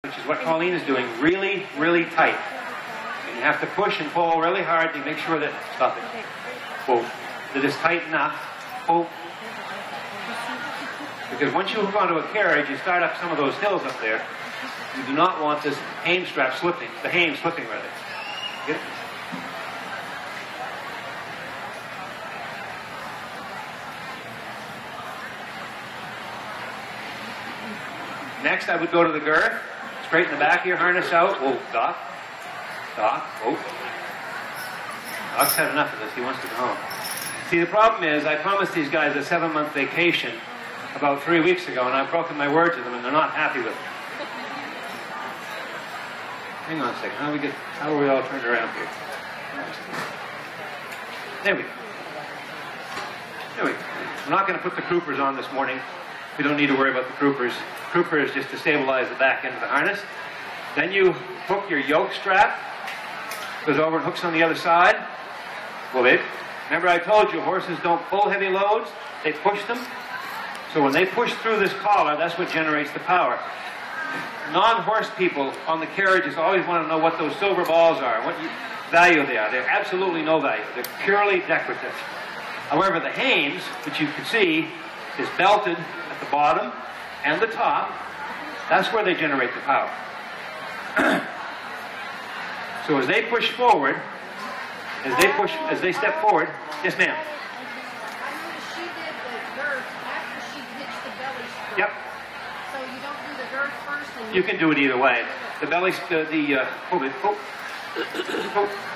which is what Colleen is doing, really, really tight. And you have to push and pull really hard to make sure that, stop it, pull, that it's tight enough, pull. Because once you hook onto a carriage, you start up some of those hills up there, you do not want this hame strap slipping, the hame slipping rather. Get it? Next, I would go to the girth, straighten the back of your harness out. Whoa, Doc. Doc, whoa. Doc's had enough of this. He wants to go home. See, the problem is, I promised these guys a 7-month vacation about 3 weeks ago, and I've broken my word to them, and they're not happy with it. Hang on a second. How are we all turned around here? There we go. There we go. I'm not going to put the croupers on this morning. We don't need to worry about the croupers. Crooper is just to stabilize the back end of the harness. Then you hook your yoke strap. Goes over and hooks on the other side. Well, remember I told you horses don't pull heavy loads, they push them. So when they push through this collar, that's what generates the power. Non-horse people on the carriages always want to know what those silver balls are, what value they are. They're absolutely no value. They're purely decorative. However, the hames, which you can see, is belted at the bottom and the top. That's where they generate the power. So as they push forward, as they step forward, yes ma'am. I noticed she did the girth after she hitched the belly strap. Yep. So you don't do the girth first and You can do it either way. The belly,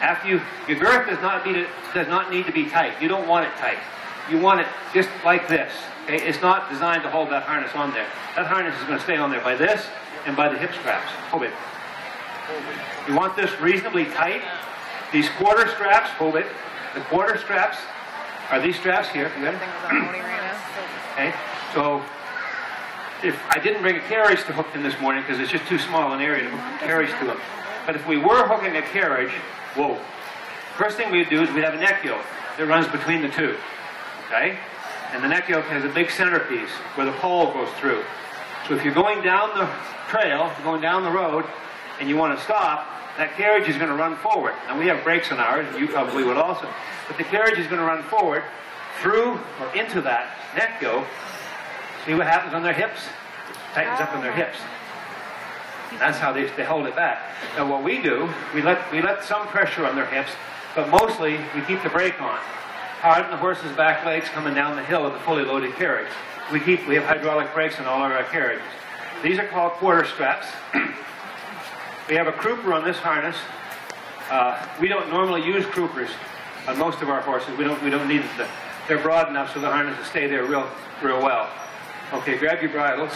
after your girth does not need to be tight. You don't want it tight. You want it just like this. Okay? It's not designed to hold that harness on there. That harness is going to stay on there by this and by the hip straps. Hold it. You want this reasonably tight. These quarter straps, hold it. The quarter straps are these straps here. You got it? Okay. So if I didn't bring a carriage to hook them this morning because it's just too small an area to hook a carriage to them. But if we were hooking a carriage, whoa. First thing we'd do is we'd have a neck yoke that runs between the two. Okay? And the neck yoke has a big centerpiece where the pole goes through. So if you're going down the trail, going down the road, and you want to stop, that carriage is going to run forward. And we have brakes on ours, and you probably would also. But the carriage is going to run forward through or into that neck yoke. See what happens on their hips? It tightens up on their hips. And that's how they hold it back. Now what we do, we let some pressure on their hips, but mostly we keep the brake on. Hard on the horse's back legs coming down the hill of the fully loaded carriage. We have hydraulic brakes on all of our carriages. These are called quarter straps. We have a crupper on this harness. We don't normally use croupers on most of our horses. We don't need them. They're broad enough so the harness will stay there real well. Okay, grab your bridles.